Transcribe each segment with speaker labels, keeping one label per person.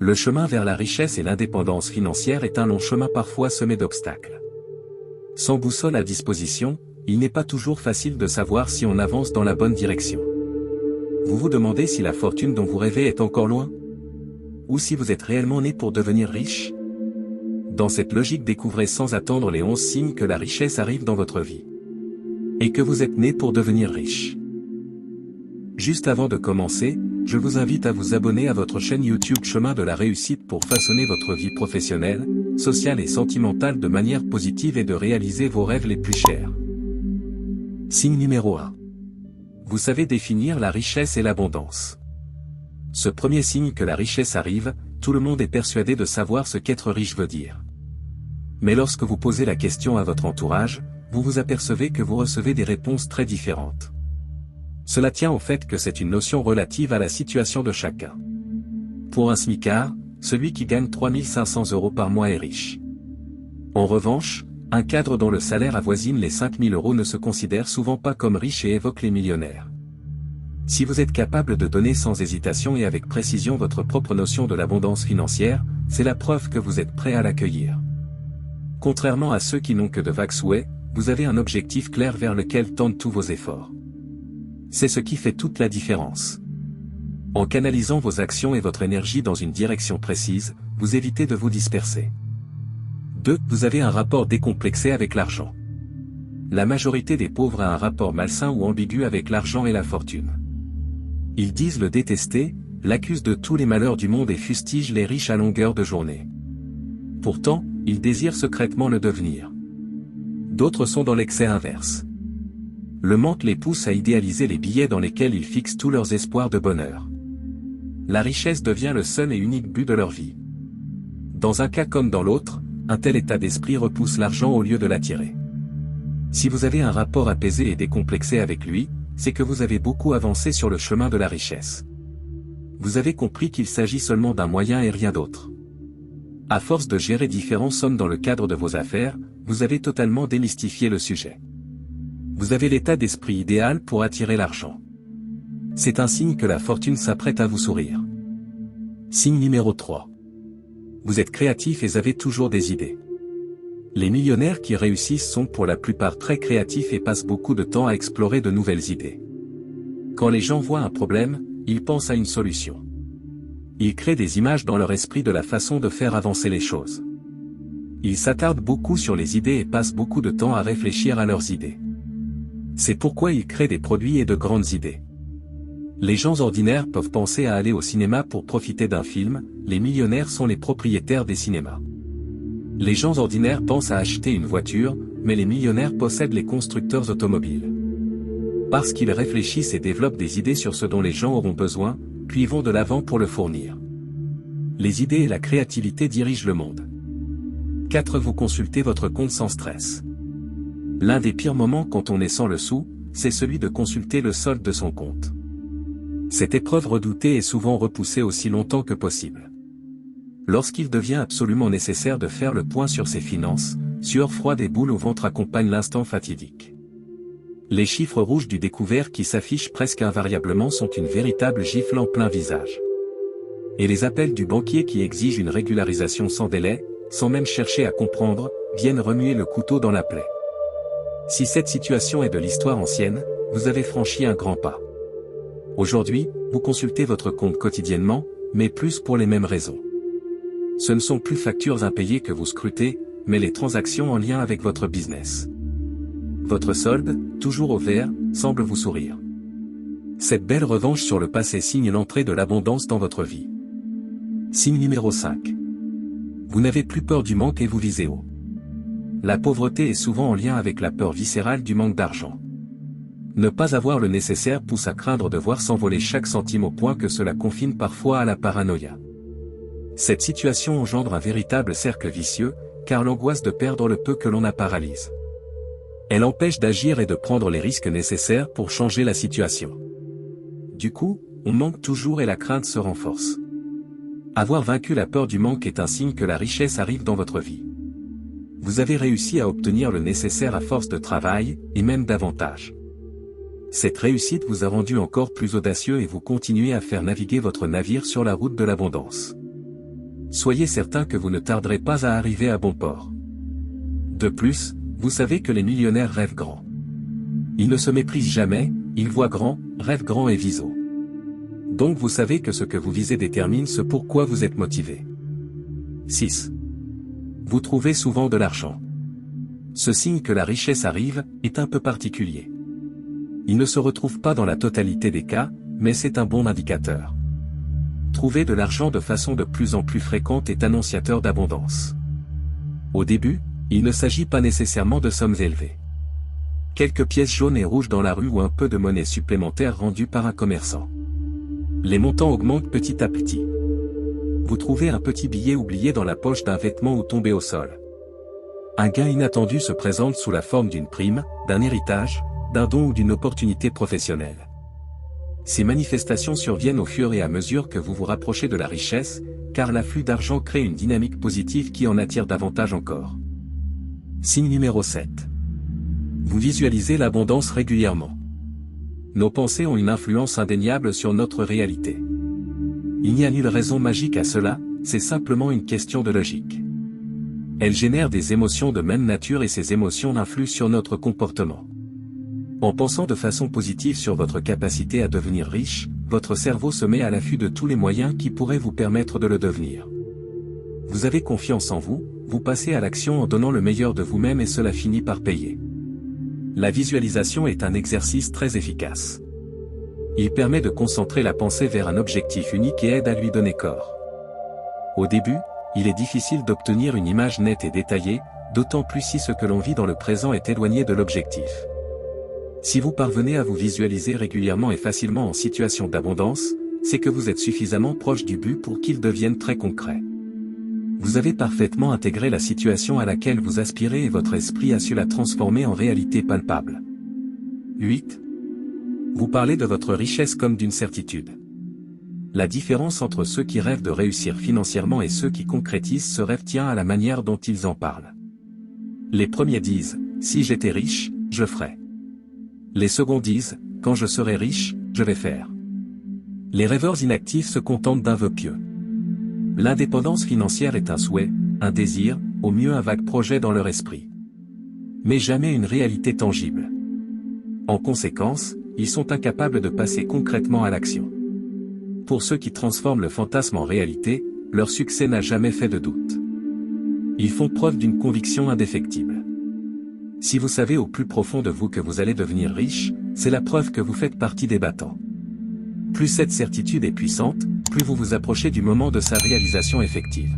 Speaker 1: Le chemin vers la richesse et l'indépendance financière est un long chemin parfois semé d'obstacles. Sans boussole à disposition, il n'est pas toujours facile de savoir si on avance dans la bonne direction. Vous vous demandez si la fortune dont vous rêvez est encore loin? Ou si vous êtes réellement né pour devenir riche? Dans cette logique, découvrez sans attendre les 11 signes que la richesse arrive dans votre vie. Et que vous êtes né pour devenir riche. Juste avant de commencer, je vous invite à vous abonner à votre chaîne YouTube Chemin de la Réussite pour façonner votre vie professionnelle, sociale et sentimentale de manière positive et de réaliser vos rêves les plus chers. Signe numéro 1. Vous savez définir la richesse et l'abondance. Ce premier signe que la richesse arrive, tout le monde est persuadé de savoir ce qu'être riche veut dire. Mais lorsque vous posez la question à votre entourage, vous vous apercevez que vous recevez des réponses très différentes. Cela tient au fait que c'est une notion relative à la situation de chacun. Pour un smicard, celui qui gagne 3 500 € par mois est riche. En revanche, un cadre dont le salaire avoisine les 5 000 € ne se considère souvent pas comme riche et évoque les millionnaires. Si vous êtes capable de donner sans hésitation et avec précision votre propre notion de l'abondance financière, c'est la preuve que vous êtes prêt à l'accueillir. Contrairement à ceux qui n'ont que de vagues souhaits, vous avez un objectif clair vers lequel tendent tous vos efforts. C'est ce qui fait toute la différence. En canalisant vos actions et votre énergie dans une direction précise, vous évitez de vous disperser. 2. Vous avez un rapport décomplexé avec l'argent. La majorité des pauvres a un rapport malsain ou ambigu avec l'argent et la fortune. Ils disent le détester, l'accusent de tous les malheurs du monde et fustigent les riches à longueur de journée. Pourtant, ils désirent secrètement le devenir. D'autres sont dans l'excès inverse. Le manque les pousse à idéaliser les billets dans lesquels ils fixent tous leurs espoirs de bonheur. La richesse devient le seul et unique but de leur vie. Dans un cas comme dans l'autre, un tel état d'esprit repousse l'argent au lieu de l'attirer. Si vous avez un rapport apaisé et décomplexé avec lui, c'est que vous avez beaucoup avancé sur le chemin de la richesse. Vous avez compris qu'il s'agit seulement d'un moyen et rien d'autre. À force de gérer différentes sommes dans le cadre de vos affaires, vous avez totalement démystifié le sujet. Vous avez l'état d'esprit idéal pour attirer l'argent. C'est un signe que la fortune s'apprête à vous sourire. Signe numéro 3. Vous êtes créatif et avez toujours des idées. Les millionnaires qui réussissent sont pour la plupart très créatifs et passent beaucoup de temps à explorer de nouvelles idées. Quand les gens voient un problème, ils pensent à une solution. Ils créent des images dans leur esprit de la façon de faire avancer les choses. Ils s'attardent beaucoup sur les idées et passent beaucoup de temps à réfléchir à leurs idées. C'est pourquoi ils créent des produits et de grandes idées. Les gens ordinaires peuvent penser à aller au cinéma pour profiter d'un film, les millionnaires sont les propriétaires des cinémas. Les gens ordinaires pensent à acheter une voiture, mais les millionnaires possèdent les constructeurs automobiles. Parce qu'ils réfléchissent et développent des idées sur ce dont les gens auront besoin, puis vont de l'avant pour le fournir. Les idées et la créativité dirigent le monde. 4. Vous consultez votre compte sans stress. L'un des pires moments quand on est sans le sou, c'est celui de consulter le solde de son compte. Cette épreuve redoutée est souvent repoussée aussi longtemps que possible. Lorsqu'il devient absolument nécessaire de faire le point sur ses finances, sueur froide et boule au ventre accompagnent l'instant fatidique. Les chiffres rouges du découvert qui s'affichent presque invariablement sont une véritable gifle en plein visage. Et les appels du banquier qui exigent une régularisation sans délai, sans même chercher à comprendre, viennent remuer le couteau dans la plaie. Si cette situation est de l'histoire ancienne, vous avez franchi un grand pas. Aujourd'hui, vous consultez votre compte quotidiennement, mais plus pour les mêmes raisons. Ce ne sont plus factures impayées que vous scrutez, mais les transactions en lien avec votre business. Votre solde, toujours au vert, semble vous sourire. Cette belle revanche sur le passé signe l'entrée de l'abondance dans votre vie. Signe numéro 5. Vous n'avez plus peur du manque et vous visez haut. La pauvreté est souvent en lien avec la peur viscérale du manque d'argent. Ne pas avoir le nécessaire pousse à craindre de voir s'envoler chaque centime au point que cela confine parfois à la paranoïa. Cette situation engendre un véritable cercle vicieux, car l'angoisse de perdre le peu que l'on a paralyse. Elle empêche d'agir et de prendre les risques nécessaires pour changer la situation. Du coup, on manque toujours et la crainte se renforce. Avoir vaincu la peur du manque est un signe que la richesse arrive dans votre vie. Vous avez réussi à obtenir le nécessaire à force de travail, et même davantage. Cette réussite vous a rendu encore plus audacieux et vous continuez à faire naviguer votre navire sur la route de l'abondance. Soyez certain que vous ne tarderez pas à arriver à bon port. De plus, vous savez que les millionnaires rêvent grand. Ils ne se méprisent jamais, ils voient grand, rêvent grand et visent haut. Donc vous savez que ce que vous visez détermine ce pourquoi vous êtes motivé. 6. Vous trouvez souvent de l'argent. Ce signe que la richesse arrive, est un peu particulier. Il ne se retrouve pas dans la totalité des cas, mais c'est un bon indicateur. Trouver de l'argent de façon de plus en plus fréquente est annonciateur d'abondance. Au début, il ne s'agit pas nécessairement de sommes élevées. Quelques pièces jaunes et rouges dans la rue ou un peu de monnaie supplémentaire rendue par un commerçant. Les montants augmentent petit à petit. Vous trouvez un petit billet oublié dans la poche d'un vêtement ou tombé au sol. Un gain inattendu se présente sous la forme d'une prime, d'un héritage, d'un don ou d'une opportunité professionnelle. Ces manifestations surviennent au fur et à mesure que vous vous rapprochez de la richesse, car l'afflux d'argent crée une dynamique positive qui en attire davantage encore. Signe numéro 7. Vous visualisez l'abondance régulièrement. Nos pensées ont une influence indéniable sur notre réalité. Il n'y a nulle raison magique à cela, c'est simplement une question de logique. Elles génèrent des émotions de même nature et ces émotions influent sur notre comportement. En pensant de façon positive sur votre capacité à devenir riche, votre cerveau se met à l'affût de tous les moyens qui pourraient vous permettre de le devenir. Vous avez confiance en vous, vous passez à l'action en donnant le meilleur de vous-même et cela finit par payer. La visualisation est un exercice très efficace. Il permet de concentrer la pensée vers un objectif unique et aide à lui donner corps. Au début, il est difficile d'obtenir une image nette et détaillée, d'autant plus si ce que l'on vit dans le présent est éloigné de l'objectif. Si vous parvenez à vous visualiser régulièrement et facilement en situation d'abondance, c'est que vous êtes suffisamment proche du but pour qu'il devienne très concret. Vous avez parfaitement intégré la situation à laquelle vous aspirez et votre esprit a su la transformer en réalité palpable. 8. Vous parlez de votre richesse comme d'une certitude. La différence entre ceux qui rêvent de réussir financièrement et ceux qui concrétisent ce rêve tient à la manière dont ils en parlent. Les premiers disent « Si j'étais riche, je ferais ». Les seconds disent « Quand je serai riche, je vais faire ». Les rêveurs inactifs se contentent d'un vœu pieux. L'indépendance financière est un souhait, un désir, au mieux un vague projet dans leur esprit. Mais jamais une réalité tangible. En conséquence, ils sont incapables de passer concrètement à l'action. Pour ceux qui transforment le fantasme en réalité, leur succès n'a jamais fait de doute. Ils font preuve d'une conviction indéfectible. Si vous savez au plus profond de vous que vous allez devenir riche, c'est la preuve que vous faites partie des battants. Plus cette certitude est puissante, plus vous vous approchez du moment de sa réalisation effective.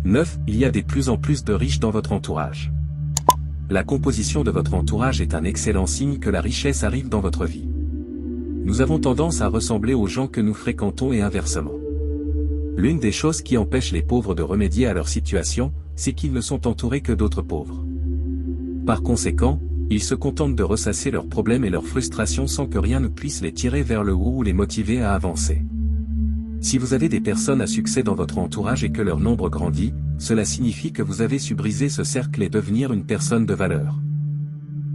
Speaker 1: 9. Il y a de plus en plus de riches dans votre entourage. La composition de votre entourage est un excellent signe que la richesse arrive dans votre vie. Nous avons tendance à ressembler aux gens que nous fréquentons et inversement. L'une des choses qui empêche les pauvres de remédier à leur situation, c'est qu'ils ne sont entourés que d'autres pauvres. Par conséquent, ils se contentent de ressasser leurs problèmes et leurs frustrations sans que rien ne puisse les tirer vers le haut ou les motiver à avancer. Si vous avez des personnes à succès dans votre entourage et que leur nombre grandit, cela signifie que vous avez su briser ce cercle et devenir une personne de valeur.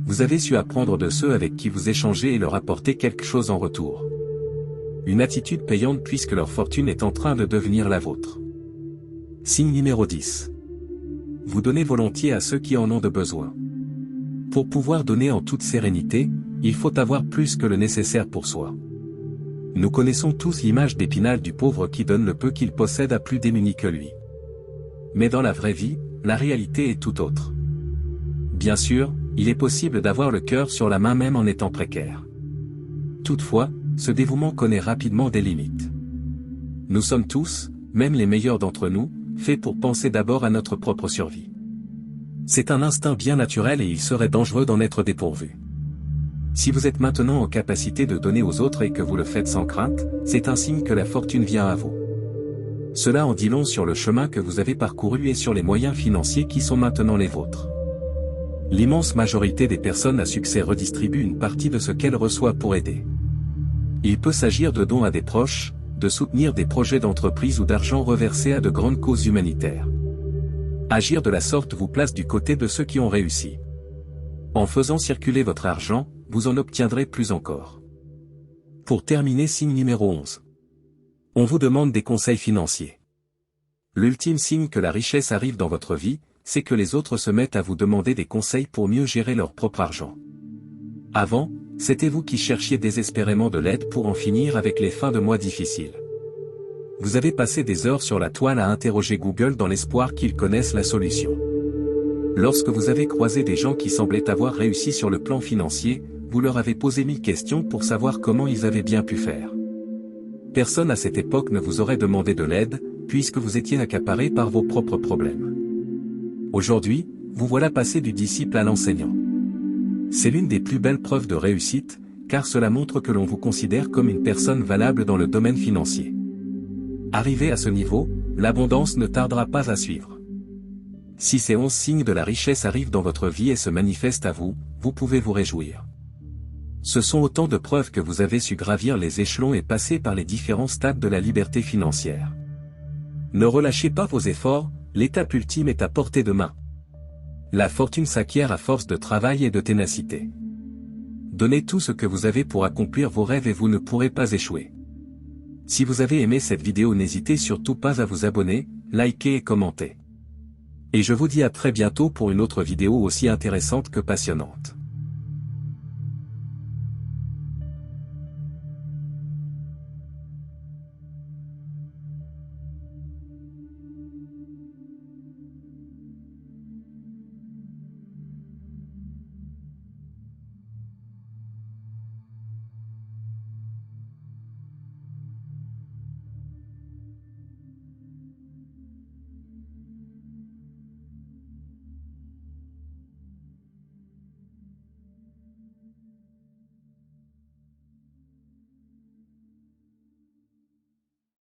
Speaker 1: Vous avez su apprendre de ceux avec qui vous échangez et leur apporter quelque chose en retour. Une attitude payante puisque leur fortune est en train de devenir la vôtre. Signe numéro 10. Vous donnez volontiers à ceux qui en ont de besoin. Pour pouvoir donner en toute sérénité, il faut avoir plus que le nécessaire pour soi. Nous connaissons tous l'image d'Épinal du pauvre qui donne le peu qu'il possède à plus démuni que lui. Mais dans la vraie vie, la réalité est tout autre. Bien sûr, il est possible d'avoir le cœur sur la main même en étant précaire. Toutefois, ce dévouement connaît rapidement des limites. Nous sommes tous, même les meilleurs d'entre nous, faits pour penser d'abord à notre propre survie. C'est un instinct bien naturel et il serait dangereux d'en être dépourvu. Si vous êtes maintenant en capacité de donner aux autres et que vous le faites sans crainte, c'est un signe que la fortune vient à vous. Cela en dit long sur le chemin que vous avez parcouru et sur les moyens financiers qui sont maintenant les vôtres. L'immense majorité des personnes à succès redistribuent une partie de ce qu'elles reçoivent pour aider. Il peut s'agir de dons à des proches, de soutenir des projets d'entreprise ou d'argent reversé à de grandes causes humanitaires. Agir de la sorte vous place du côté de ceux qui ont réussi. En faisant circuler votre argent, vous en obtiendrez plus encore. Pour terminer, signe numéro 11. On vous demande des conseils financiers. L'ultime signe que la richesse arrive dans votre vie, c'est que les autres se mettent à vous demander des conseils pour mieux gérer leur propre argent. Avant, c'était vous qui cherchiez désespérément de l'aide pour en finir avec les fins de mois difficiles. Vous avez passé des heures sur la toile à interroger Google dans l'espoir qu'ils connaissent la solution. Lorsque vous avez croisé des gens qui semblaient avoir réussi sur le plan financier, vous leur avez posé 1000 questions pour savoir comment ils avaient bien pu faire. Personne à cette époque ne vous aurait demandé de l'aide, puisque vous étiez accaparé par vos propres problèmes. Aujourd'hui, vous voilà passé du disciple à l'enseignant. C'est l'une des plus belles preuves de réussite, car cela montre que l'on vous considère comme une personne valable dans le domaine financier. Arrivé à ce niveau, l'abondance ne tardera pas à suivre. Si ces 11 signes de la richesse arrivent dans votre vie et se manifestent à vous, vous pouvez vous réjouir. Ce sont autant de preuves que vous avez su gravir les échelons et passer par les différents stades de la liberté financière. Ne relâchez pas vos efforts, l'étape ultime est à portée de main. La fortune s'acquiert à force de travail et de ténacité. Donnez tout ce que vous avez pour accomplir vos rêves et vous ne pourrez pas échouer. Si vous avez aimé cette vidéo, n'hésitez surtout pas à vous abonner, liker et commenter. Et je vous dis à très bientôt pour une autre vidéo aussi intéressante que passionnante.